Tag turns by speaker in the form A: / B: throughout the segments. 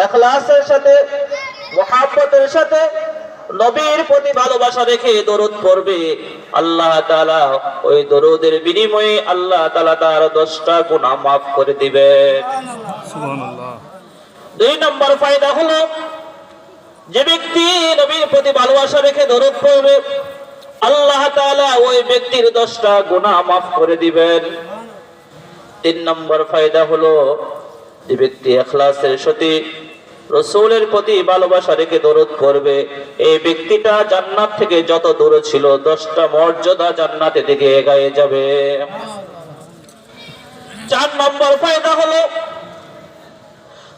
A: ইখলাসের সাথে, মুহাব্বতের সাথে নবীর প্রতি ভালোবাসা রেখে দরুদ পড়বে, আল্লাহ তাআলা ওই দরুদের বিনিময়ে আল্লাহ তাআলা তার 10টা গুনাহ মাফ করে দিবেন। সুবহানাল্লাহ। 2 নম্বর ফায়দা হলো, যে ব্যক্তি নবীর প্রতি ভালোবাসা রেখে দরুদ পড়বে, আল্লাহ তাআলা ওই ব্যক্তির 10টা গুনাহ মাফ করে দিবেন। 3 নম্বর ফায়দা হলো, যে ব্যক্তি ইখলাসের সাথে রাসূলের প্রতি ভালোবাসা রেখে দরুদ পড়বে, এই ব্যক্তিটা জান্নাত থেকে যত দূরে ছিল 10টা মর্যাদা জান্নাতের দিকে এগিয়ে যাবে। 4 নম্বর ফায়দা হলো,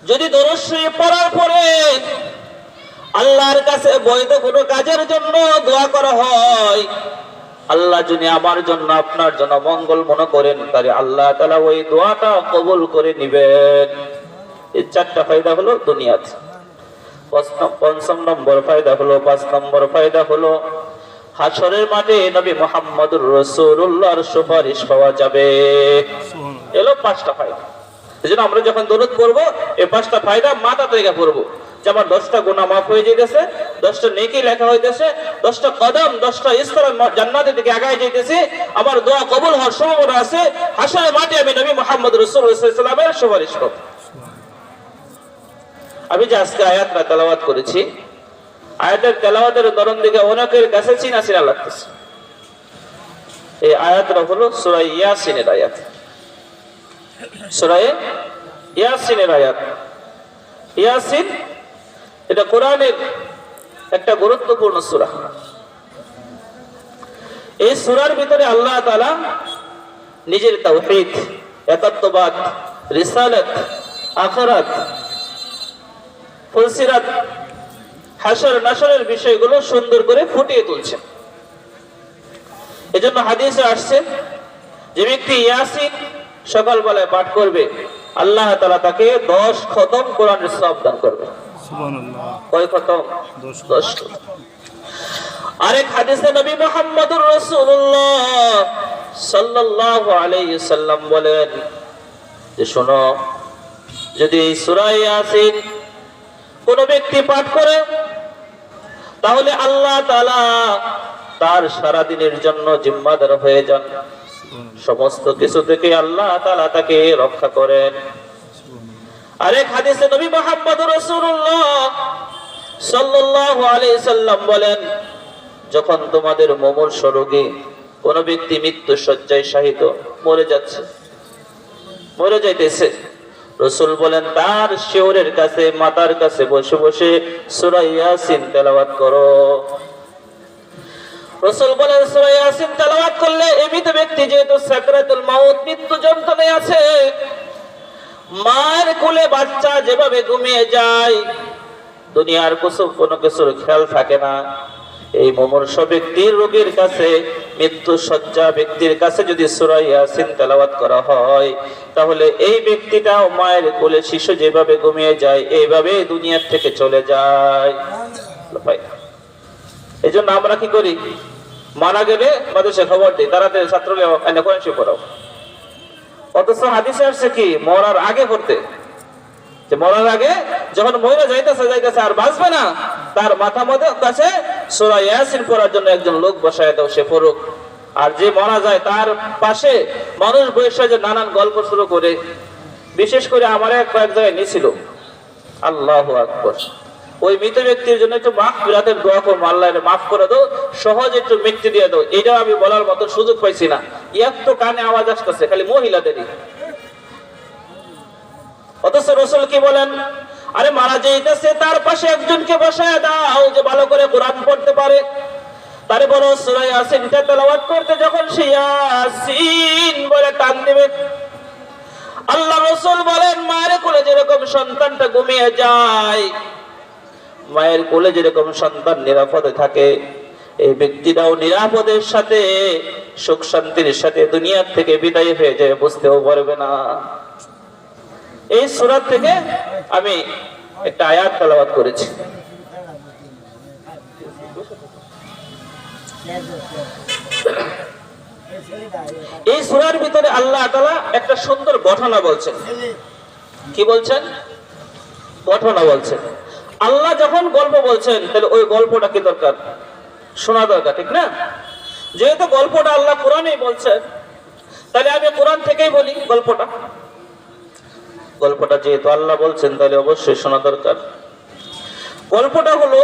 A: যদি দরুদ শরীফ পড়ার পরে আল্লাহর কাছে বৈধ কোনো কাজের জন্য দোয়া করা হয়, আল্লাহ যদি আমার জন্য আপনার জন্য মঙ্গল মনে করেন, তাহলে আল্লাহ তাআলা ওই দোয়াটা কবুল করে নেবেন। এই 4টা ফায়দা হলো দুনিয়াতে। 5 নম্বর ফায়দা হলো হাশরের মাঠে নবী মুহাম্মদুর রাসূলুল্লাহর সুপারিশ পাওয়া যাবে। এলো 5টা ফায়দা। এজন্য আমরা যখন দরুদ পড়ব, এই 5টা ফায়দা মাথা থেকে পড়ব, যে আমার 10টা গুনাহ মাফ হয়ে যাইতেছে, 10টা নেকি লেখা হইতেছে, 10টা কদম, 10টা স্তর জান্নাতের দিকে আগায় যাইতেছে, আমার দোয়া কবুল হওয়ার সম্ভাবনা আছে, হাশরের মাঠে আমি নবী মুহাম্মদ রাসূলুল্লাহ সাল্লাল্লাহু আলাইহি ওয়াসাল্লামের সুপারিশ করব। আমি যে আজকে আয়াতটা তেলাওয়াত করেছি, আয়াতের তেলাওয়াতের ধরন দেখে অনেকের কাছে চিনা চিনা লাগতেছে। এই আয়াতটা হলো সূরা ইয়াসিনের আয়াত। সূরা ইয়াসিনের আয়াত। ইয়াসিন এটা কোরআনের একটা গুরুত্বপূর্ণ সূরা। এই সূরার ভিতরে আল্লাহ তাআলা নিজের তাওহীদ, একাত্মবাদ, রিসালাত, আখিরাত, ফুলসিরাত, হাশর নাশরের বিষয়গুলো সুন্দর করে ফুটিয়ে তুলছেন। এজন্য হাদিসে আসছে, যে ব্যক্তি ইয়াসিন সকালবেলায় পাঠ করবে, আল্লাহ তাআলা তাকে 10 খতম কোরআনের সওয়াব দান করবে। সুবহানাল্লাহ। কয় খতম? 10 খতম। আরেক হাদিসে নবী মুহাম্মদুর রাসূলুল্লাহ সাল্লাল্লাহু আলাইহি সাল্লাম বলেন যে, শোনো, যদি সূরা ইয়াসিন কোন ব্যক্তি পাঠ করে, তাহলে আল্লাহ তাআলা তার সারা দিনের জন্য জিম্মাদার হয়ে যান, সমস্ত কিছু থেকে আল্লাহ তাআলা তাকে রক্ষা করেন। আরেক হাদিসে নবী মুহাম্মদুর রাসূলুল্লাহ সাল্লাল্লাহু আলাইহি সাল্লাম বলেন, যখন তোমাদের মুমূর্ষ রোগী কোন ব্যক্তি মৃত্যু শয্যায় শায়িত মরে যাইতেছে, রাসূল বলেন তার শিয়রের কাছে, মাথার কাছে বসে বসে সূরা ইয়াসিন তেলাওয়াত করো। রাসূল বলেন সূরা ইয়াসিন তেলাওয়াত করলে এই মৃত ব্যক্তি যেহেতু সাকরাতুল মাউত, মৃত্যু যন্ত্রণায় আছে, মায়ের কোলে বাচ্চা যেভাবে ঘুমিয়ে যায়, দুনিয়ার কোনো কিছুর খেয়াল থাকে না, এই মুমূর্ষ ব্যক্তির রোগীর কাছে, মৃত্যু শয্যা ব্যক্তির কাছে যদি সূরা ইয়াসিন তেলাওয়াত করা হয়, তাহলে এই ব্যক্তিটাও মায়ের কোলে শিশু যেভাবে ঘুমিয়ে যায়, এইভাবে দুনিয়ার থেকে চলে যায়। এজন্য আমরা কি করি, মারা গেলে মাদ্রাসায় খবর দিই, তাড়াতাড়ি ছাত্রকে কোরআন শরীফ পড়াও। অথচ হাদিসে আসছে কি, মরার আগে পড়তে, যে মরার আগে যখন মরে যাইতেছে আর বাঁচবে না, তার মাথা কাছে সূরা ইয়াসিন পড়ার জন্য একজন লোক বসায় দাও, সে পড়ুক। আর যে মারা যায় তার পাশে মানুষ বসে যে নানান গল্প শুরু করে, বিশেষ করে আমার কয়েক জায়গায় নিছিল, আল্লাহু আকবার, ওই মৃত ব্যক্তির জন্য একটু মাগফিরাতের দোয়া করবো, আল্লাহ মাফ করে দাও, সহজ একটু মৃত্যু দিয়ে দাও, এটাও আমি বলার মতো সুযোগ পাইছি না। এত কানে আওয়াজ আসতেছে খালি মহিলাদেরই। অথচ রাসূল কি বলেন, আরে মারা যাইতেছে, তার পাশে একজনকে বসায় দাও যে ভালো করে কোরআন পড়তে পারে, তারে বলো সূরা ইয়াসিনটা তেলাওয়াত করতে, যখন সে ইয়াসিন বলে টান দিবে, আল্লাহ রাসূল বলেন মায়ের কোলে যেরকম সন্তানটা ঘুমিয়ে যায়, মায়ের কোলে যেরকম সন্তান নিরাপদে থাকে, এই ব্যক্তিটাও নিরাপদের সাথে সুখ শান্তির সাথে দুনিয়া থেকে বিদায় হয়ে যায়, বুঝতেও পারবে না। এই সূরা থেকে আমি একটা আয়াত তেলাওয়াত করেছি। এই সূরার ভিতরে আল্লাহ তাআলা একটা সুন্দর ঘটনা বলছেন। কি বলছেন? ঘটনা বলছেন। আল্লাহ যখন গল্প বলছেন তাহলে ওই গল্পটা কি দরকার? শোনা দরকার, ঠিক না? যেহেতু গল্পটা আল্লাহ কোরআনেই বলছেন, তাহলে আমি কোরআন থেকেই বলি গল্পটা। গল্পটা যেহেতু আল্লাহ বলছেন তাহলে অবশ্যই শোনা দরকার। গল্পটা হলো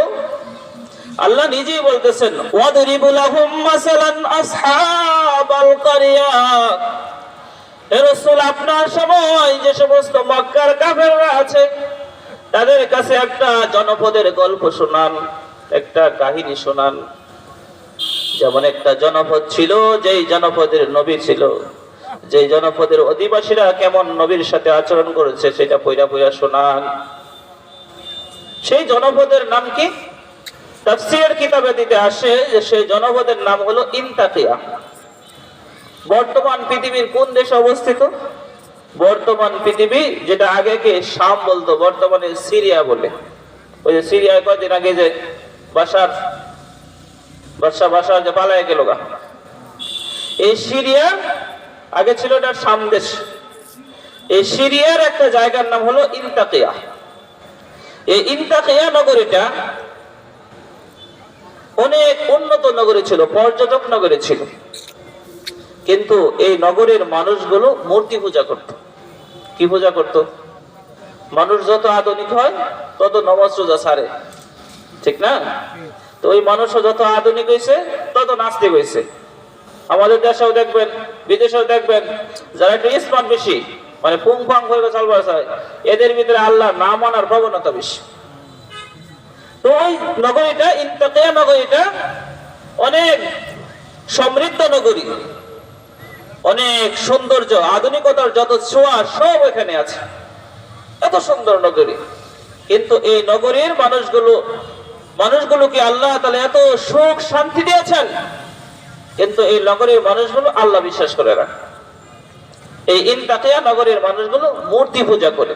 A: আল্লাহ নিজেই বলতেছেন, ওয়াদরিবু লাহুম মাসালান আসহাবাল কারিয়া। হে রাসূল, আপনার সময় যে সমস্ত মক্কার কাফেররা আছে তাদের কাছে একটা জনপদের গল্প শোনান, একটা কাহিনী শোনান। যেমন একটা জনপদ ছিল, যেই জনপদের নবী ছিল, যেই জনপদের অধিবাসীরা কেমন নবীর সাথে আচরণ করেছে সেটা পয়রা পয়রা শোনান। সেই জনপদের নাম কি? তাফসীরের কিতাবে দিতে আসে যে সেই জনপদের নাম হলো ইনতাকিয়া। বর্তমান পৃথিবীর কোন দেশে অবস্থিত? বর্তমান পৃথিবী, যেটা আগেকে শাম বলতো, বর্তমানে সিরিয়া বলে। ওই যে সিরিয়ায় কয়েকদিন আগে যে বাশার যে পালায় গেল গা, এই সিরিয়া আগে ছিল এটা শাম দেশ। এই সিরিয়ার একটা জায়গার নাম হলো ইনতাকিয়া। এই ইনতাকিয়া নগরীটা অনেক উন্নত নগরী ছিল, পর্যটক নগরী ছিল। কিন্তু এই নগরের মানুষগুলো মূর্তি পূজা করত। কি পূজা করত? মানুষ যত আধুনিক হয় তত নামাজ রোজা ছাড়ে, ঠিক না? তো ওই মানুষও যত আধুনিক হয়েছে তত নাস্তিক হয়েছে। আমাদের দেশেও দেখবেন, বিদেশেও দেখবেন, যারা একটু স্মার্ট বেশি, মানে পুং ফাং করে চালবার চায়, এদের ভিতরে আল্লাহ না মানার প্রবণতা বেশি। তো ওই নগরীটা, ইনতাকিয়া নগরীটা অনেক সমৃদ্ধ নগরী, অনেক সৌন্দর্য, আধুনিকতার যত ছোঁয়া সব এখানে আছে। এত সুন্দর নগরী। কিন্তু এই নগরীর মানুষগুলোকে আল্লাহ তাআলা এত সুখ শান্তি দিয়েছেন, কিন্তু এই নগরীর মানুষগুলো আল্লাহ বিশ্বাস করে না। এই ইনতাকিয়া নগরীর মানুষগুলো মূর্তি পূজা করে।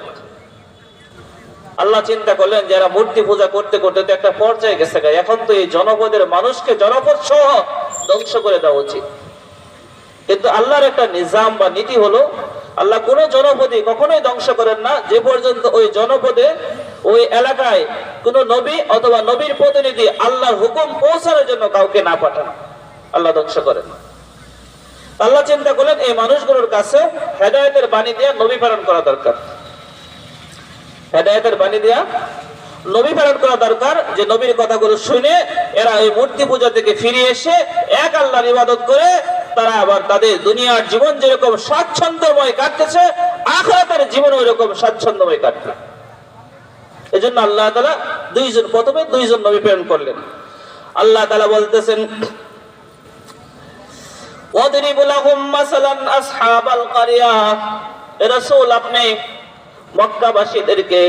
A: আল্লাহ চিন্তা করলেন যারা মূর্তি পূজা করতে করতে তো একটা পর্যায়ে গেছে, এখন তো এই জনপদের মানুষকে জনপদ সহ ধ্বংস করে দেওয়া উচিত। কিন্তু আল্লাহর একটা নিজাম বা নীতি হলো, আল্লাহ কোন জনপদই কখনোই ধ্বংস করেন না যে পর্যন্ত ওই জনপদে, ওই এলাকায় কোন নবী অথবা নবীর প্রতিনিধি আল্লাহর হুকুম পৌঁছানোর জন্য কাউকে না পাঠান, আল্লাহ ধ্বংস করেন না। আল্লাহ চিন্তা করলেন এই মানুষগুলোর কাছে হেদায়েতের বাণী দিয়ে নবী প্রেরণ করা দরকার। হেদায়েতের বাণী দিয়া নবী প্রেরণ করা দরকার, যে নবীর কথাগুলো শুনে এরা এই মূর্তি পূজা থেকে ফিরে এসে এক আল্লাহর ইবাদত করে তারা আবার তাদের দুনিয়ার জীবন যেরকম স্বাচ্ছন্দ্যময় কাটতেছে, আখিরাতের জীবন ওইরকম স্বাচ্ছন্দ্যময় কাটবে। এজন্য আল্লাহ তাআলা প্রথমে দুইজন নবী প্রেরণ করলেন। আল্লাহ তাআলা বলতেছেন, ওয়াদরিবু লাহুম মাসালান আসহাবাল কারিয়া। রাসূল, আপনি মক্কাবাসীদেরকে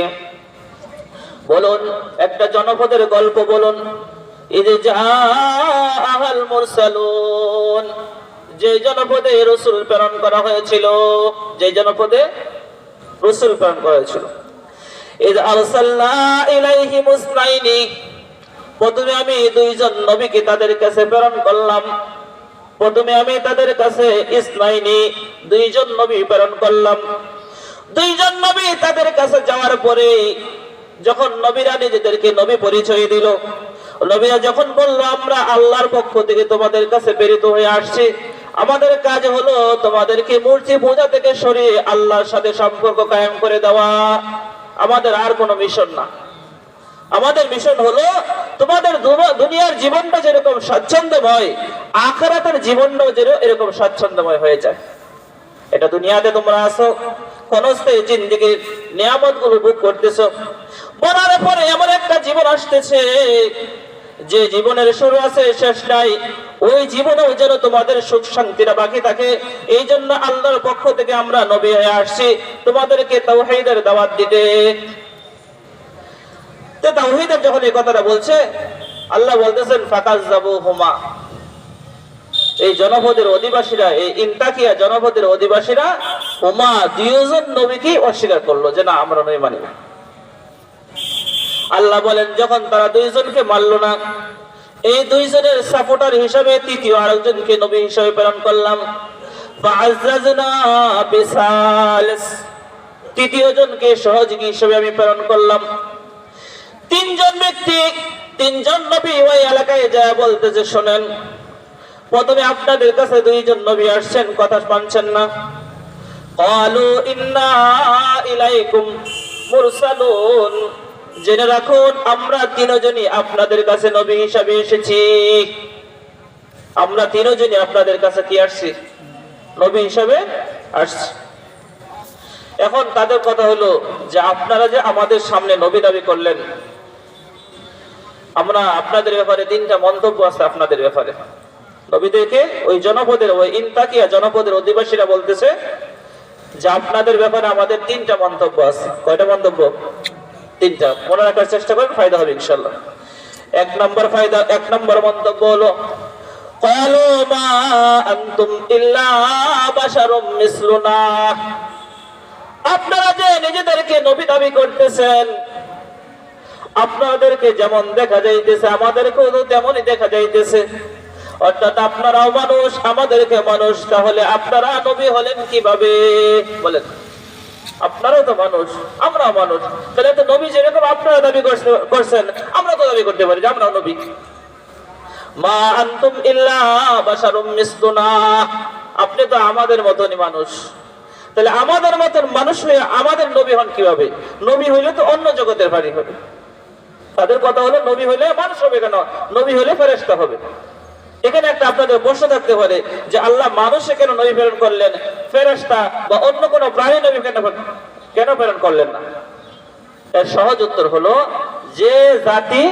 A: বলুন, একটা জনপদের গল্প বলুন। ইয জাআল মুরসালুন, যে জনপদে রাসূল প্রেরণ করা হয়েছিল, যে জনপদে রাসূল প্রেরণ করা হয়েছিল। ইয আরসালনা ইলাইহিম ইসনাইনি, প্রথমে আমি দুইজন নবীকে তাদের কাছে প্রেরণ করলাম। প্রথমে আমি তাদের কাছে ইসনাইনি, দুইজন নবী প্রেরণ করলাম। দুইজন নবী তাদের কাছে যাওয়ার পরে যখন নবীরা নিজেদেরকে নবী পরিচয় দিল, নবীরা যখন বলল আমরা আল্লাহর পক্ষ থেকে তোমাদের কাছে প্রেরিত হয়ে আসছি, আমাদের কাজ হলো তোমাদেরকে মূর্তি পূজা থেকে সরিয়ে আল্লাহর সাথে সম্পর্ক কায়েম করে দেওয়া, আমাদের আর কোনো মিশন না। আমাদের মিশন হলো তোমাদের দুনিয়ার জীবনটা যেরকম স্বাচ্ছন্দ্যময়, আখিরাতের জীবনটাও যেন এরকম স্বাচ্ছন্দ্যময় হয়ে যায়। এটা দুনিয়াতে তোমরা আছো, ক্ষণস্থায়ী জিন্দেগির নিয়ামতগুলো ভোগ করতেছো, মরার পরে এমন একটা জীবন আসতেছে যে জীবনের শুরু আছে শেষ নাই, ওই জীবনেও যেন তোমাদের সুখ শান্তিটা বাকি থাকে। এই জন্য আল্লাহর পক্ষ থেকে আমরা নবী হয়ে আসছি তোমাদেরকে তাওহীদের দাওয়াত দিতে। তো তাওহীদের যখন এই কথাটা বলছে, আল্লাহ বলতেছেন ফাকাজ্জাবুহুমা, এই জনপদের অধিবাসীরা, এই ইনতাকিয়া জনপদের অধিবাসীরা হুমা, দুইজন নবীকে অস্বীকার করলো যে না, আমরা নবী মানি না। আল্লাহ বলেন যখন তারা দুইজনকে মানলো না, এই দুইজনের সাপোর্টার হিসাবে তৃতীয় আরেকজনকে নবী হিসাবে প্রেরণ করলাম। ফাআজ্জাজনা বিসালিস, তৃতীয় জনকে সহযোগী হিসেবে আমি প্রেরণ করলাম। তিনজন ব্যক্তি, তিনজন নবী ওই এলাকায় যা বলতেছে, শোনেন, প্রথমে আপনাদের কাছে দুইজন নবী আসছেন, কথা মানছেন না। ক্বালু ইন্না ইলাইকুম মুরসালুন, জেনে রাখুন আমরা তিনজনই আপনাদের কাছে নবী হিসাবে এসেছি। আমরা তিনজনই আপনাদের কাছে কি আসছি? নবী হিসাবে আসছি। এখন তাদের কথা হলো যে আপনারা যে আমাদের সামনে নবী দাবি করলেন, আমরা আপনাদের ব্যাপারে তিনটা মন্তব্য আছে আপনাদের ব্যাপারে। নবীদেরকে ওই জনপদের, ওই ইনতাকিয়া জনপদের অধিবাসীরা বলতেছে যে আপনাদের ব্যাপারে আমাদের তিনটা মন্তব্য আছে। কয়টা মন্তব্য? তিনটা। মনে রাখার চেষ্টা করেন, ফায়দা হবে ইনশাআল্লাহ। এক নম্বর মন্তব্য হলো, ক্বালু মা আনতুম ইল্লা বাশারুম মিসলুনা, আপনারা যে নিজেদেরকে নবী দাবি করতেছেন, আপনাদেরকে যেমন দেখা যাইতেছে আমাদেরকেও তো তেমনই দেখা যাইতেছে, অর্থাৎ আপনারাও মানুষ, আমাদেরকে মানুষ, তাহলে আপনারা নবী হলেন কিভাবে? বলেন, আপনারাও তো মানুষ, আমরাও মানুষ, তাহলে তো নবী যেরকম আপনারা দাবি করছেন আমরা তো দাবি করতে পারি যে আমরাও নবী। মা আনতুম ইল্লা বাশারুম মিসলুনা, আপনি তো আমাদের মতনই মানুষ, তাহলে আমাদের মতন মানুষ হয়ে আমাদের নবী হন কিভাবে? নবী হইলে তো অন্য জগতের বাড়ি হবে। তাদের কথা হলো নবী হইলে মানুষ হবে কেন? নবী হইলে ফেরেশতা হবে। এখানে একটা আপনাদের প্রশ্ন থাকতে পারে যে আল্লাহ মানুষে কেন নবী প্রেরণ করলেন, ফেরেশতা বা অন্য কোনো প্রাণী নবী কেন প্রেরণ করলেন না? এর সহজ উত্তর হলো, যে জাতি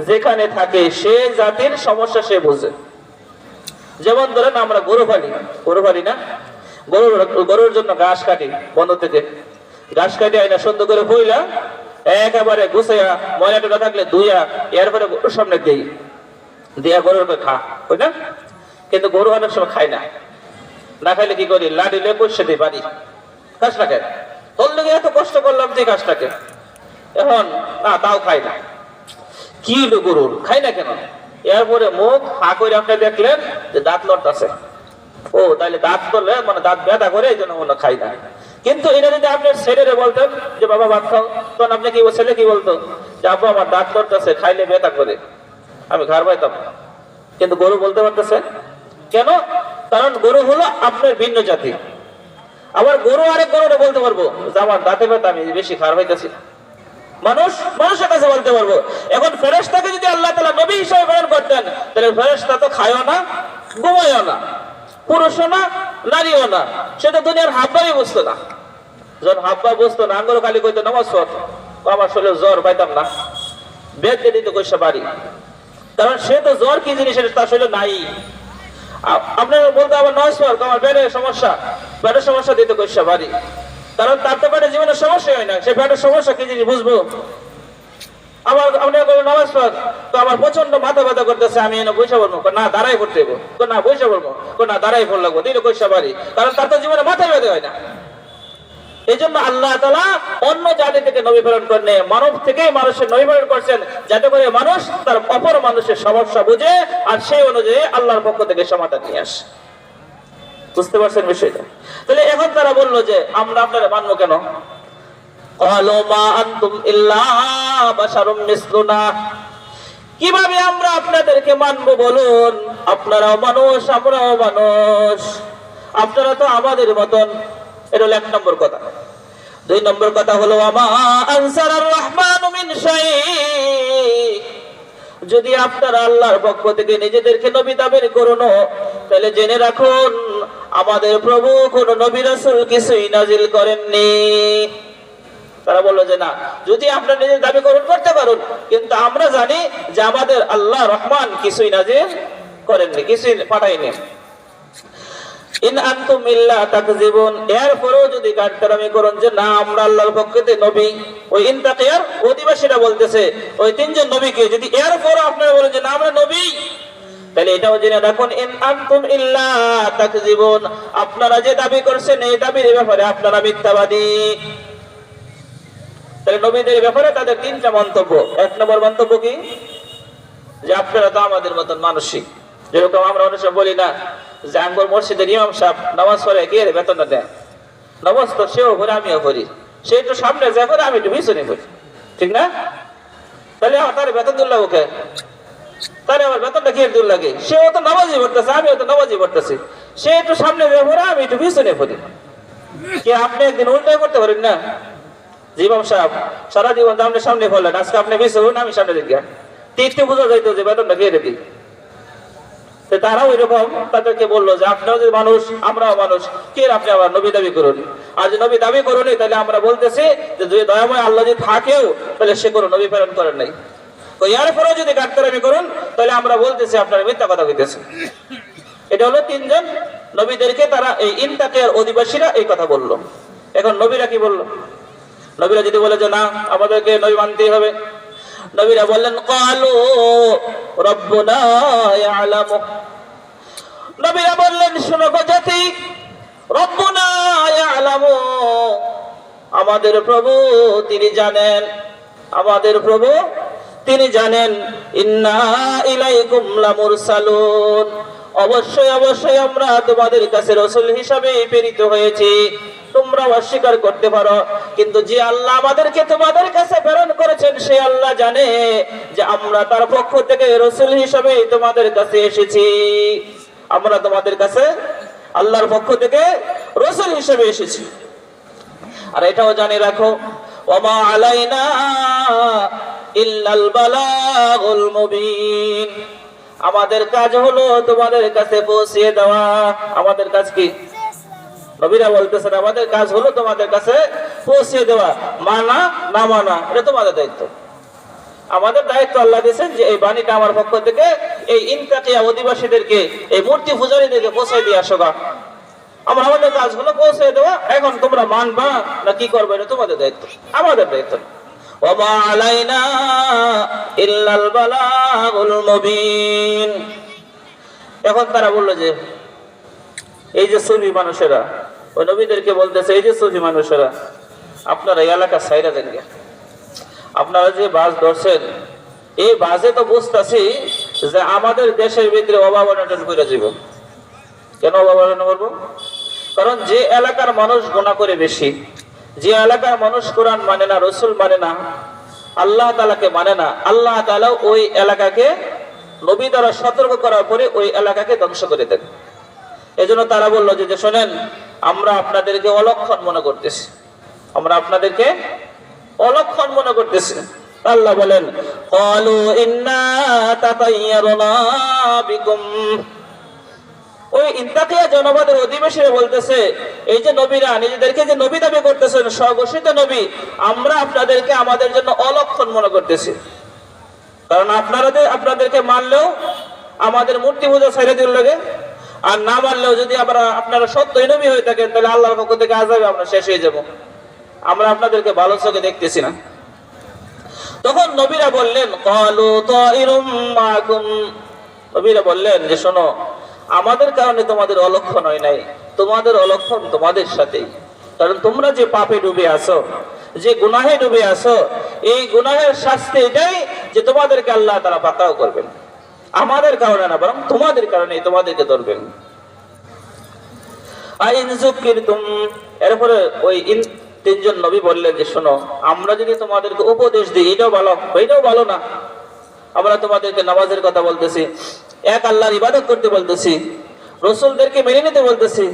A: যেখানে থাকে সে জাতির সমস্যা সে বুঝে। যেমন ধরেন আমরা গরু পালি না, গরুর জন্য ঘাস কাটি, বন্ধ থেকে ঘাস কাটি আইনা সুন্দর করে বইলা একেবারে গুছাইয়া ময়লা থাকলে ধুইয়া এরপরে গরুর সামনে দিই, দিয়া গরুকে খা, বুঝ না? কিন্তু গরু অনেক সময় খায় না, না খাইলে কি করি? লাডিলে পয়সা দিই বাড়ি, ঘাসটাকে তোর লেগে এত কষ্ট করলাম তুই ঘাসটাকে, এখন না তাও খায় না। কি হলো গরুর খায় না কেন? এরপরে মুখ হা করে আপনি দেখলেন যে দাঁত লড়তেছে, ও তাইলে দাঁত করলে মানে দাঁত ব্যথা করে, এই জন্য মনে খাই না। কিন্তু এটা যদি আপনার ছেলেরে বলতেন যে বাবা ভাত খাও, তখন আপনি কি ছেলে কি বলতো যে আব্বু আমার দাঁত লড়তেছে, খাইলে ব্যথা করে, আমি ঘর পাইতাম। কিন্তু গরু বলতে পারতেছে কেন? কারণ গরু হলো আপনার ভিন্ন জাতি। আবার গরু আরেক গরুটা বলতে পারবো যে আমার দাঁতে ব্যথা, আমি বেশি খার পাইতেছি। মানুষের কাছে বলতে পারবো। এখন ফেরেশতাকে যদি আল্লাহ তাআলা নবী হিসেবে প্রেরণ করতেন, তাহলে ফেরেশতা তো খায়ও না, ঘুমায়ও না, পুরুষও না, নারীও না, সে তো দুনিয়ার হাব্বাই বুঝতো না। যখন হাব্বা বুঝতো না, আঙ্গুর খালি কইতো নামাজ পড়, আমার শরীরে জ্বর পাইতাম না, বেদ দিয়ে দিত কইসা বাড়ি, কারণ সে তো জ্বর কি জিনিস তার শরীরে নাই। আপনার বলতে আবার নামাজ পড়, আমার পেটের সমস্যা দিতে কইসা বাড়ি, কারণ তার তো পেটের জীবনের সমস্যা হয় না, সে পেটের সমস্যা কি জিনিস বুঝবো। আবার আপনি নামাজ পড়, তো আমার প্রচন্ড মাথা ব্যথা করতেছে, আমি এনে বৈশা বলবো না, দাঁড়াই পড়তে না, বৈশা বলবো না, দাঁড়াই পড় লাগবো, দিলে কইসা বাড়ি, কারণ তার তো জীবনে মাথা ব্যথা হয় না। এই জন্য আল্লাহ তাআলা অন্য জাতি থেকে নবী প্রেরণ করেন, মানব থেকেই মানুষের নবী প্রেরণ করছেন, যাতে করে মানুষ তার অপর মানুষের সমস্যা বুঝে আর সেই অনুযায়ী আল্লাহর পক্ষ থেকে সমাধান নিয়ে আসে। বুঝতে পারছেন বিষয়টা? তাহলে এখন তারা বললো যে আমরা আপনারা মানবো কেন? ক্বালু মা আনতুম ইল্লা বাশারুম মিসলুনা, কিভাবে আমরা আপনাদেরকে মানবো বলুন? আপনারাও মানুষ, আমরাও মানুষ, আপনারা তো আমাদের মতন। এটা হলো এক নম্বর কথা। দুই নম্বর কথা হলো, আমা আনসারার রহমানু মিন শাই, যদি আপনারা আল্লাহর পক্ষ থেকে নিজেদেরকে নবী দাবি করুন, তাহলে জেনে রাখুন আমাদের প্রভু কোন নবী রাসূল কিছুই নাজিল করেননি। তারা বললো যে না, যদি আপনারা নিজের দাবি করতে পারুন, কিন্তু আমরা জানি যে আমাদের আল্লাহ রহমান কিছুই নাজিল করেননি, কিছুই পাঠাইনি। ইন আনতুম ইল্লা তাকযিবুন, এরপরেও যদি গাদ্দারামি করেন যে না আমরা আল্লাহর পক্ষ থেকে নবী, ওই ইনতাকিয়ার অধিবাসীরা বলতেছে ওই তিনজন নবীকে, যদি এরপরও আপনারা বলেন যে না আমরা নবী, তাহলে এটাও জেনে রাখুন ইন আনতুম ইল্লা তাকযিবুন, আপনারা যে দাবি করছেন এই দাবির ব্যাপারে আপনারা মিথ্যাবাদী। তাহলে নবীদের ব্যাপারে তাদের তিনটা মন্তব্য। এক নম্বর মন্তব্য কি? যে আপনারা তো আমাদের মতন মানসিক, যেরকম আমরা অনেক সময় বলি না যে আঙ্গুর মসজিদের ইমাম সাহেব নামাজ পড়ে গিয়ে বেতনটা দেয়, নামাজ তো সেও পড়ে আমিও পড়ি, সে একটু সামনে যায় পরে, আমি একটু পিছনে পড়ি, ঠিক না? তাহলে আমার তার বেতন দূর লাগবে কে? তাহলে আমার বেতনটা কি দূর লাগে? সেও তো নামাজি পড়তেছে, আমিও তো নামাজি পড়তেছি। সে একটু সামনে যায় পরে, আমি একটু পিছনে পড়ি। কি আপনি একদিন উল্টাই করতে পারেন না? জীবন সাহেব সারা জীবন তো আপনি সামনে পড়লেন, আজকে আপনি পিছনে পড়ুন, আমি সামনে দিকে। তিনটে বোঝা যাইতো যে বেতনটা কে দিই। তারাও এরকম তাদেরকে বললো যে আপনারা যে মানুষ, আমরাও মানুষ, কে আপনি আবার নবী দাবি করুন? আর যে নবী দাবি করুনি, তাহলে আমরা বলতেছি যে যদি দয়াময় আল্লাহ যদি থাকেও, তাহলে সে কোনো নবী প্রেরণ করেন নাই। তো এর পরেও যদি গাদ্দারি করুন, তাহলে আমরা বলতেছি আপনারা মিথ্যা কথা কইতেছেন। এটা হলো তিনজন নবীদেরকে তারা এই ইনতাকিয়ার অধিবাসীরা এই কথা বললো। এখন নবীরা কি বললো? নবীরা যদি বলে যে না, আমাদেরকে নবী মানতেই হবে, নবীরা বললেন ক্বালু রাব্বুনা ইয়ালামু, নবীরা বললেন শুনো গো জাতি, রব্বুনা ইয়ালামু, আমাদের প্রভু তিনি জানেন, আমাদের প্রভু তিনি জানেন, ইন্না ইলাইকুম লামুরসালুন, অবশ্যই অবশ্যই আমরা তোমাদের কাছে রাসূল হিসাবে প্রেরিত হয়েছি। তোমরা অস্বীকার করতে পারো, কিন্তু যে আল্লাহ আমাদেরকে তোমাদের কাছে প্রেরণ করেছেন সেই আল্লাহ জানে যে আমরা তার পক্ষ থেকে রাসূল হিসাবে তোমাদের কাছে এসেছি। আমরা তোমাদের কাছে আল্লাহর পক্ষ থেকে রাসূল হিসাবে এসেছি। আর এটাও জানি রাখো, ওমা আলাইনা ইল্লাল বালাগুল মুবিন, আমাদের কাজ হলো তোমাদের কাছে পৌঁছে দেওয়া। আমাদের কাজ কি? নবীরা বলতেছেন আমাদের কাজ হলো তোমাদের কাছে পৌঁছে দেওয়া, মানা না মানা এটা তোমাদের দায়িত্ব। আমাদের দায়িত্ব আল্লাহ দিয়েছেন যে এই বাণীটা আমার পক্ষ থেকে এই ইনতাকিয়া অধিবাসীদেরকে, এই মূর্তি পূজারীদেরকে পৌঁছে দিয়ে আসো। আমাদের কাজ হলো পৌঁছে দেওয়া। এখন তোমরা মানবা না কি করবে এটা তোমাদের দায়িত্ব, আমাদের দায়িত্ব। ওমা আলাইনা ইল্লাল বালাগুল মুবিন। এখন তারা বললো যে এই যে সুফি মানুষেরা, ওই নবীদেরকে বলতেছে এই যে সুফি মানুষেরা, আপনারা এই এলাকা ছাইরা দেন, আপনারা যে বাস ধরছেন এই বাসে তো বুঝতেছি যে আমাদের দেশের ভিতরে অভাব অনটন করে যাব। কেন অভাব অনটন করবো? কারণ যে এলাকার মানুষ গুনাহ করে বেশি, যে এলাকার মানুষ কোরআন মানে না, রসুল মানে না, আল্লাহ তাআলাকে মানে না, আল্লাহ তাআলা ওই এলাকাকে নবী দ্বারা সতর্ক করার পরে ওই এলাকাকে ধ্বংস করে দেন। এজন্য তারা বললো যে শোনেন, আমরা আপনাদেরকে অলক্ষণ মনে করতেছি, আমরা আপনাদেরকে অলক্ষণ মনে করতেছি। আল্লাহ বলেন ক্বালু ইন্না তাতায়্যারনা বিকুম, ওই ইনতাকিয়া জনপদের অধিবাসীরা বলতেছে এই যে নবীরা নিজেদেরকে যে নবী দাবি করতেছেন, স্বঘোষিত নবী, আমরা আপনাদেরকে আমাদের জন্য অলক্ষণ মনে করতেছি। কারণ আপনাদেরকে মানলেও আমাদের মূর্তি পূজা ছেড়ে দিল লাগে, আর না মানলেও যদি আপনারা সত্যই নবী হয়ে থাকেন তাহলে আল্লাহর পক্ষ থেকে আযাবে আমরা শেষ হয়ে যাব। আমরা আপনাদেরকে ভালো চোখে দেখতেছি না। তখন নবীরা বললেন ক্বালু তাইরুম মাকুম, নবীরা বললেন যে শোনো, আমাদের কারণে তোমাদের অলক্ষণ হয় নাই, তোমাদের অলক্ষণ তোমাদের সাথেই। কারণ তোমরা যে পাপে ডুবে আছো, যে গুনাহে ডুবে আছো, এই গুনাহের শাস্তি এটাই যে তোমাদেরকে আল্লাহ তাআলা পাকড়াও করবেন। আমাদের কারণে না, বরং তোমাদের কারণে তোমাদেরকে ধরবেন। আইন যুকিরতুম, এরপরে ওই তিনজন নবী বললেন যে শোনো, আমরা যদি তোমাদেরকে উপদেশ দিই এটাও ভালো, এটাও ভালো না। আমরা তোমাদেরকে নামাজের কথা বলতেছি, এক আল্লাহর ইবাদত করতে বলতেছি, রাসূলদেরকে মেনে নিতে বলতেছি,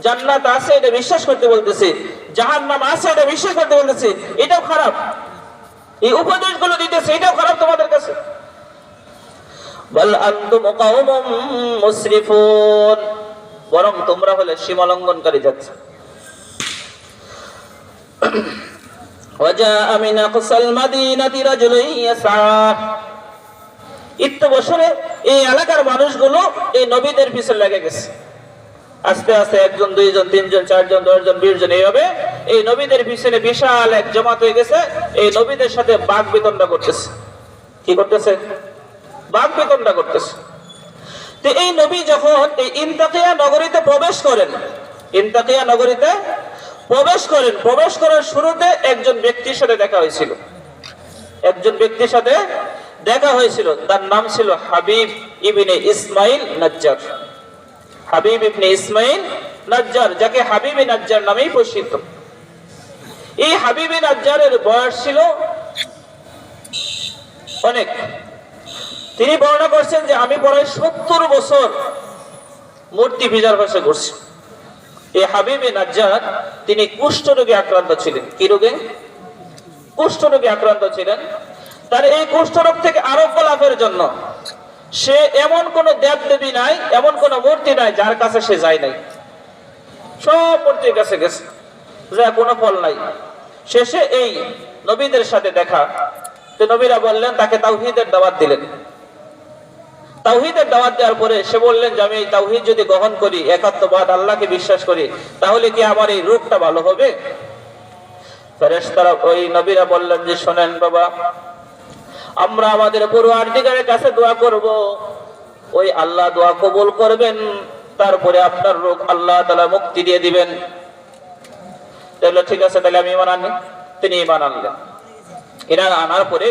A: জান্নাত আছে এটা বিশ্বাস করতে বলতেছি, জাহান্নাম আছে এটা বিশ্বাস করতে বলতেছি, এটাও খারাপ। এই উপদেশগুলো দিতেছে এটাও খারাপ তোমাদের কাছে। বাল আনতুম কওমুম মুসরিফুন, বরং তোমরা হলে সীমা লঙ্ঘনকারী যাচ্ছে। ওয়াজা মিন আকসাল মাদিনাতি রাজুলুন ইয়াসা, ইত্য বছরে এই এলাকার মানুষগুলো এই নবীদের পিছনে লেগে গেছে। আস্তে আস্তে একজন, দুইজন, তিনজন, চারজন, 10 জন, 20 জন, এইভাবে এই নবীদের পিছনে বিশাল এক জমাত হয়ে গেছে। এই নবীদের সাথে বাক বিতণ্ডা করতেছে। কি করতেছে? বাক বিতণ্ডা করতেছে। তো এই নবী যখন এই ইনতাকিয়া নগরীতে প্রবেশ করেন, ইনতাকিয়া নগরীতে প্রবেশ করার শুরুতে একজন ব্যক্তির সাথে দেখা হয়েছিল, একজন ব্যক্তির সাথে দেখা হয়েছিল। তার নাম ছিল হাবিব ইবনে ইসমাইল নাজ্জার। হাবিব ইবনে ইসমাইল নাজ্জার, যাকে হাবিবে নাজ্জার নামেই প্রসিদ্ধ। এই হাবিব নাজ্জারের বয়স ছিল অনেক। তিনি বর্ণনা করছেন যে আমি প্রায় 70 বছর মূর্তি পূজার কাছে করছি। এই হাবিব নাজ্জার তিনি কুষ্ঠরোগে আক্রান্ত ছিলেন। কি রোগে? কুষ্ঠরোগে আক্রান্ত ছিলেন। তার এই কুষ্ঠরোগ থেকে আরোগ্য লাভের জন্য সে এমন কোন দেব দেবী নাই, এমন কোন মূর্তি নাই যার কাছে সে যায় নাই। সব মূর্তির কাছে গেছে, যা কোনো ফল নাই। শেষে এই নবীদের সাথে দেখা, তো নবীরা বললেন, তাকে তাওহীদের দাওয়াত দিলেন। তাওহীদের দাওয়াত দেওয়ার পরে সে বললেন যে আমি এই তাওহীদ যদি গ্রহণ করি, একাত্মবাদ আল্লাহকে বিশ্বাস করি, তাহলে কি আমার এই রোগটা ভালো হবে? ফেরেশতারা ওই নবীরা বললেন যে শোনেন বাবা, আমরা আমাদের পরওয়ারদিগারের কাছে দোয়া করব, ওই আল্লাহ দোয়া কবুল করবেন, তারপরে আপনার রোগ আল্লাহ তাআলা মুক্তি দিয়ে দিবেন। তাহলে ঠিক আছে, তাহলে আমি ঈমান আনি। তিনি ঈমান আনলেন। ঈমান আনার পরে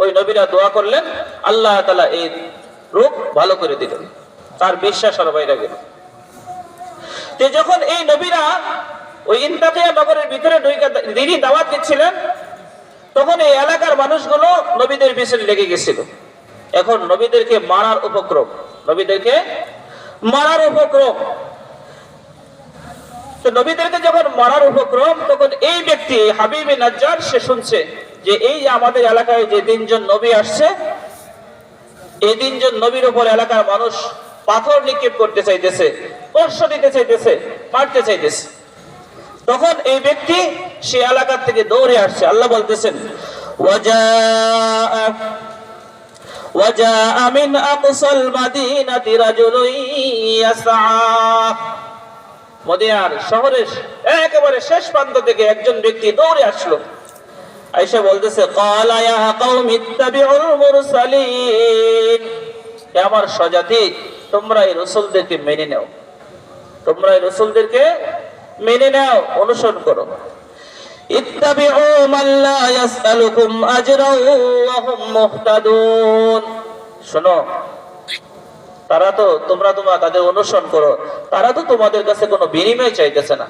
A: ওই নবীরা দোয়া করলেন, আল্লাহ তাআলা এই রোগ ভালো করে দিলেন। তার বিশ্বাস আর বাইরে গেল। তো যখন এই নবীরা ওই ইন্তাকিয়া নগরের ভিতরে দিনই দাওয়াত দিচ্ছিলেন, তখন এই এলাকার মানুষগুলো নবীদের পিছনে লেগে গেছিল। এখন নবীদেরকে মারার উপক্রম, নবীদেরকে মারার উপক্রম। তো নবীদেরকে যখন মারার উপক্রম, তখন এই ব্যক্তি হাবিব নাজ্জার সে শুনছে যে এই যে আমাদের এলাকায় যে 3 জন নবী আসছে, এই 3 জন নবীর উপর এলাকার মানুষ পাথর নিক্ষেপ করতে চাইতেছে, কষ্ট দিতে চাইতেছে, মারতে চাইতেছে। তখন এই ব্যক্তি সে এলাকার থেকে দৌড়ে আসছে। আল্লাহ বলতেছেন, وجاء من أقصى المدينة رجل يسعى। মদিনার শহরের একেবারে শেষ প্রান্ত থেকে একজন ব্যক্তি দৌড়ে আসলো। আয়েশা বলতেছে, ক্বালা ইয়া কওমি ইত্তাবিউল মুরসালিন, হে আমার স্বজাতি, তোমরা এই রাসূলদেরকে মেনে নাও, তোমরা এই রাসূলদেরকে মেনে নাও, অনুসরণ করো। ইত্তাবিউ মান লা ইয়াসআলুকুম আজরান ওয়া হুম মুহতাদুন। শোনো, তারা তো তোমরা তাদের অনুসরণ করো, তারা তো তোমাদের কাছে কোনো বিনিময় চাইতেছে না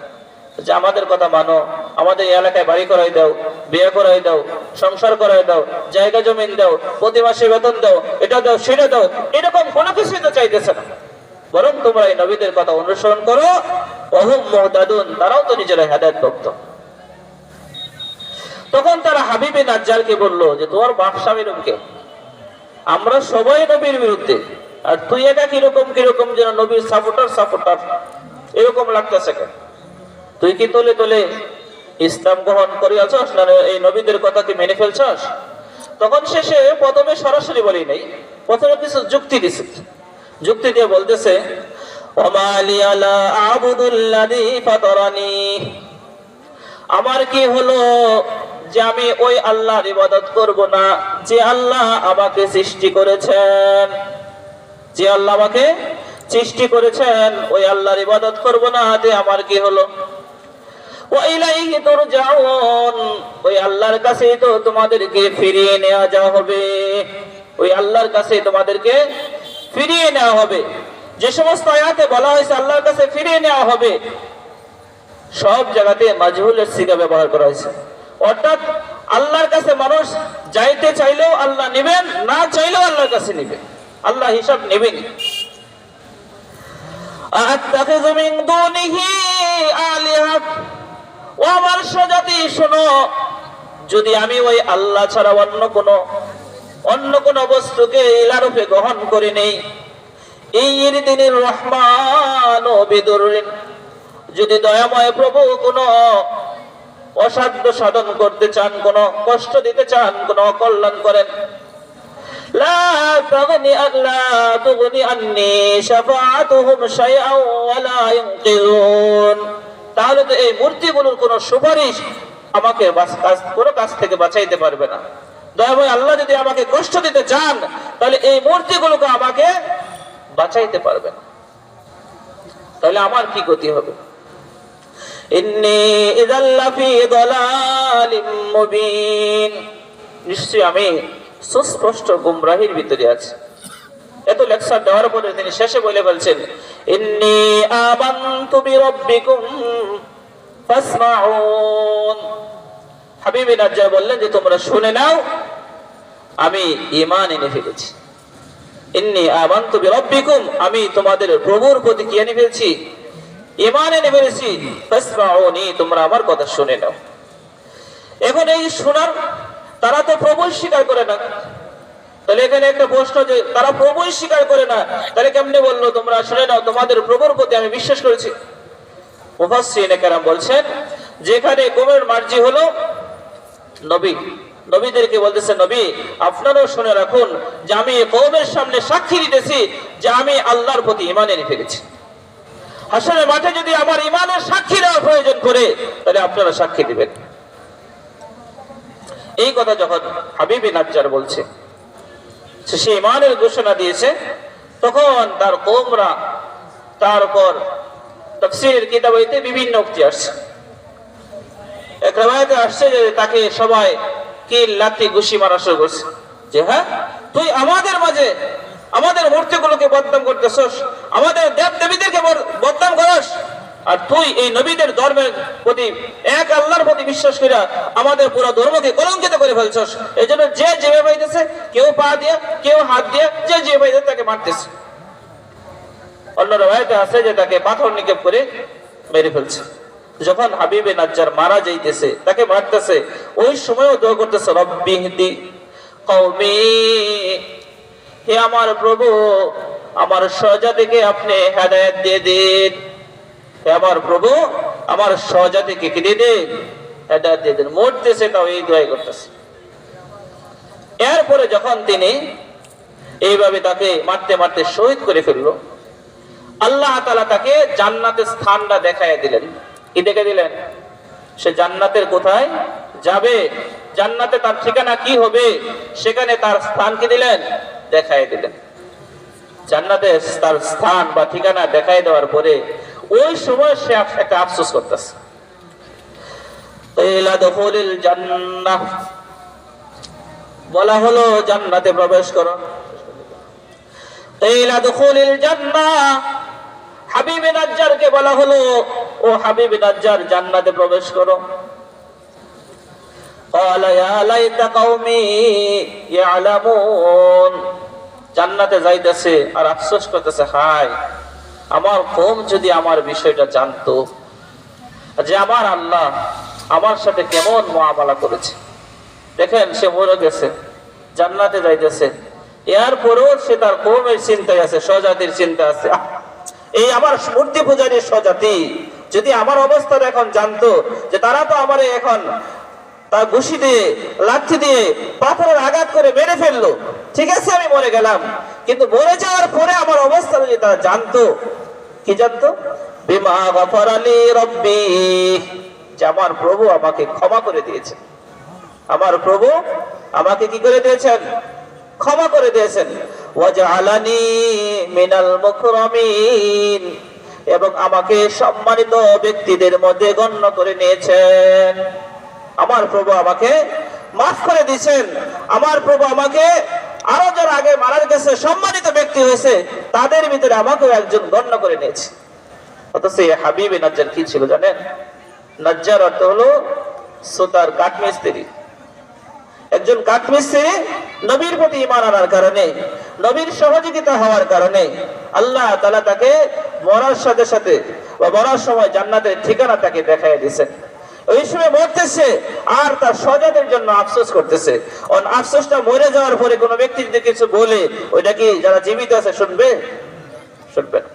A: যে আমাদের কথা মানো, আমাদের এলাকায় বাড়ি করাই দাও, বিয়ে করাই দাও, সংসার করাই দাও, জায়গা জমিন দাও, প্রতি মাসে বেতন দাও, এটা দাও সেটা দাও, এরকম কোনো কিছুই তো চাইতেছে না। বরং তোমরা এই নবীদের কথা অনুসরণ করো, ওয়া হুম মুহতাদুন, তারাও তো নিজেরা হেদায়েত প্রাপ্ত। তখন তারা হাবিব নাজ্জারকে বলল যে তোমার বাপ স্বামীর কে? আমরা সবাই নবীর বিরুদ্ধে, আর তুই একা কিরকম যেন নবীর সাপোর্টার এরকম লাগতেছে কেন? তুই কি তোলে তোলে ইসলাম গ্রহণ করিয়াছস, না এই নবীদের কথা কি মেনে ফেলছস? তখন শেষে প্রথমে সরাসরি বলি নাই, প্রথমে কিছু যুক্তি দিছে। যুক্তি দিয়ে বলতেছে, ওমা লিয়া লা আবুদুল্লাযী ফাতারানি, আমার কি হলো যে আমি ওই আল্লাহর ইবাদত করব না যে আল্লাহ আমাকে সৃষ্টি করেছেন, যে আল্লাহ আমাকে সৃষ্টি করেছেন, ওই আল্লাহর ইবাদত করব না, তে আমার কি হলো? ওয়া ইলাইহি তুরজাউন, ওই আল্লাহর কাছেই তো তোমাদেরকে ফিরিয়ে নেওয়া যা হবে, ওই আল্লাহর কাছে তোমাদেরকে ফিরিয়ে নেওয়া হবে। যে সমস্ত আয়াতে বলা হয়েছে আল্লাহর কাছে ফিরিয়ে নেওয়া হবে, সব জায়গাতে মাজহুলের সিগা ব্যবহার করা হয়েছে। অর্থাৎ আল্লাহর কাছে মানুষ যাইতে চাইলেও আল্লাহ নেবেন, না চাইলেও আল্লাহর কাছে নেবেন, আল্লাহ হিসাব নেবেন। আত্তাখিযু মিন দুনিহি আলিহা, ও আমার স্বজাতি শোনো, যদি আমি ওই আল্লাহ ছাড়া অন্য কোন বস্তুকে ইলারূপে গ্রহণ করে নেই, ইউরিদিনির রহমান বিদুররিন, যদি দয়াময় প্রভু কোন অসাধ্য সাধন করতে চান, কোন কষ্ট দিতে চান, কোন অকল্যাণ করেন, লা তুগনি আন্নি শাফাআতুহুম শাইআন ওয়া লা ইনকিযুন, তাহলে তো এই মূর্তিগুলোর কোন সুপারিশ আমাকে কোনো কাছ থেকে বাঁচাইতে পারবে না। দয়াময় আল্লাহ যদি আমাকে কষ্ট দিতে চান, তাহলে এই মূর্তিগুলোকে আমাকে বাঁচাইতে পারবে না। তাহলে আমার কি গতি হবে? ইন্নী ইযাল লাফি দালালিম মুবিন, নিশ্চয়ই আমি সুস্পষ্ট গুমরাহির ভিতরে আছি। এত লেকচার দেওয়ার পরে তিনি শেষে বলে বলছেন, ইন্নী আমানতু বিরাব্বিকুম ফাসমাউন, হাবিব বিন নাজ্জার বললেন যে তোমরা শুনে নাও, আমি ঈমান এনে ফেলেছি। ইন্নী আমানতু বিরাব্বিকুম, আমি তোমাদের প্রভুর প্রতি কি এনে ফেলেছি? ঈমান এনে ফেলেছি। ফাসমাউনি, তোমরা আমার কথা শুনে নাও। এখন এই শোনার, তারা তো প্রভুই স্বীকার করে না। তাহলে এখানে একটা প্রশ্ন, যে তারা প্রভুই স্বীকার করে না, তাহলে কেমনে বললো তোমরা শুনে নাও, তোমাদের প্রভুর প্রতি আমি বিশ্বাস করেছি? মুফাসসিরিনে কেরাম বলছেন, যেখানে কওমের মার্জি হলো নবী, নবীদেরকে বলতেছে, নবী আপনারাও শুনে রাখুন যে আমি এই কওমের সামনে সাক্ষী দিতেছি যে আমি আল্লাহর প্রতি ঈমান এনে ফেলেছি। হাসরের মাঠে যদি আমার ঈমানের সাক্ষী দেওয়ার প্রয়োজন পড়ে, তাহলে আপনারা সাক্ষী দিবেন। এই কথা যখন হাবিব বিন নাজ্জার বলছে, সে ঈমানের ঘোষণা দিয়েছে, তখন তার কওমরা, তার উপর তাফসীরের কিতাবে বিভিন্ন উক্তি আসছে। এক riwayate আসছে যে তাকে সবাই কিল লাঠি ঘুষি মারা শুরু করছে, যে হ্যাঁ তুই আমাদের মাঝে আমাদের মূর্তিগুলোকে বদনাম করতেছস, আমাদের দেব দেবীদেরকে বদনাম করস, আর তুই এই নবীদের ধর্মের প্রতি, এক আল্লাহর প্রতি বিশ্বাস করে আমাদের পুরো ধর্মকে কলঙ্কিত করে ফেলছস। এই জন্য যে যেভাবে পাইতেছে, কেউ পা দিয়ে, কেউ হাত দিয়ে, যে যে পাইতেছে তাকে মারতেছে। অন্য riwayate আছে যে তাকে পাথর নিক্ষেপ করে মেরে ফেলছে। যখন হাবিব বিন নাজ্জার মারা যাইতেছে, তাকে মারতেছে, ওই সময়ও দোয়া করতেছে, রব্বি ইহদি কওমি, হে আমার প্রভু আমার স্বজাতিকে আপনি হেদায়েত দিয়ে দিন। হে আমার প্রভু আমার স্বজাতিকে কি দিয়ে দিন? হেদায়েত দিয়ে দিন। মরতেছে তাও এই দোয়াই করতেছে। এরপরে যখন তিনি এইভাবে তাকে মারতে মারতে শহীদ করে ফেললো, আল্লাহ তাআলা তাকে জান্নাতের স্থানটা দেখায় দিলেন। কি দেখে দিলেন? সে জান্নাতের কোথায় যাবে, জান্নাতে তার ঠিকানা কি হবে, সেখানে তার স্থান কি দিলেন? দেখায় দিলেন। জান্নাতে তার স্থান বা ঠিকানা দেখায় দেওয়ার পরে ওই সময় সে একটা আফসোস করতেছে, জান্নাহ, বলা হলো জান্নাতে প্রবেশ করো। হাবিব বিন নাজ্জারকে বলা হলো, ও হাবিব বিন নাজ্জার জান্নাতে প্রবেশ করো। ক্বালা ইয়া লাইতা কওমি ইয়ালামুন, জান্নাতে যাইতেছে আর আফসোস করতেছে, হায় আমার কওম যদি আমার বিষয়টা জানতো, যে আমার আল্লাহ আমার সাথে কেমন মুআমালা করেছে। দেখেন সে মরে গেছে, জান্নাতে যাইতেছে, এরপরেও সে তার কওমের চিন্তায় আছে, স্বজাতির চিন্তা আছে। এই আমার মূর্তি পূজারীর স্বজাতি যদি আমার অবস্থাটা এখন জানতো, যে তারা তো আমার এখন তার ঘুষি দিয়ে, লাঠি দিয়ে, পাথরের আঘাত করে মেরে ফেললো, ঠিক আছে আমি মরে গেলাম, কিন্তু মরে যাওয়ার পরে আমার অবস্থা যদি তারা জানতো, কি জানতো? বিমা গফারা লি রব্বি, যে আমার প্রভু আমাকে ক্ষমা করে দিয়েছেন। আমার প্রভু আমাকে কি করে দিয়েছেন? ক্ষমা করে দিয়েছেন। ওয়াজআলানি মিনাল মুকরামিন, এবং আমাকে সম্মানিত ব্যক্তিদের মধ্যে গণ্য করে নিয়েছেন। আমার প্রভু আমাকে মাফ করে দিয়েছেন। আমার প্রভু আমাকে আরো যারা আগে মারা গেছে সম্মানিত ব্যক্তি হয়েছে, তাদের ভিতরে আমাকেও একজন গণ্য করে নিয়েছে। অথচ হাবিব বিন নাজ্জার কি ছিল জানেন? নাজ্জার অর্থ হলো সুতার, কাঠমিস্ত্রি। একজন কাঠমিস্ত্রি নবীর প্রতি ঈমান আনার কারণে, নবীর সহযোগিতা হওয়ার কারণে আল্লাহ তাআলা তাকে মরার সাথে সাথে বা মরার সময় জান্নাতের ঠিকানা তাকে দেখায় দিয়েছেন। ওই সময় মরতেছে আর তার স্বজাতির জন্য আফসোস করতেছে। আফসোসটা মরে যাওয়ার পরে কোনো ব্যক্তি যদি কিছু বলে, ওইটা কি যারা জীবিত আছে শুনবে? শুনবে না।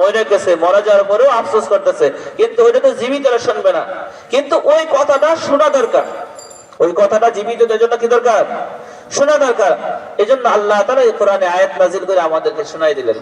A: মরে গেছে, মরে যাওয়ার পরেও আফসোস করতেছে, কিন্তু ওইটা তো জীবিতরা শুনবে না। কিন্তু ওই কথাটা শোনা দরকার, ওই কথাটা জীবিতদের জন্য কি দরকার? শোনা দরকার। এই জন্য আল্লাহ তাআলা এই কোরআনে আয়াত নাযিল করে আমাদেরকে শোনাই দিলেন।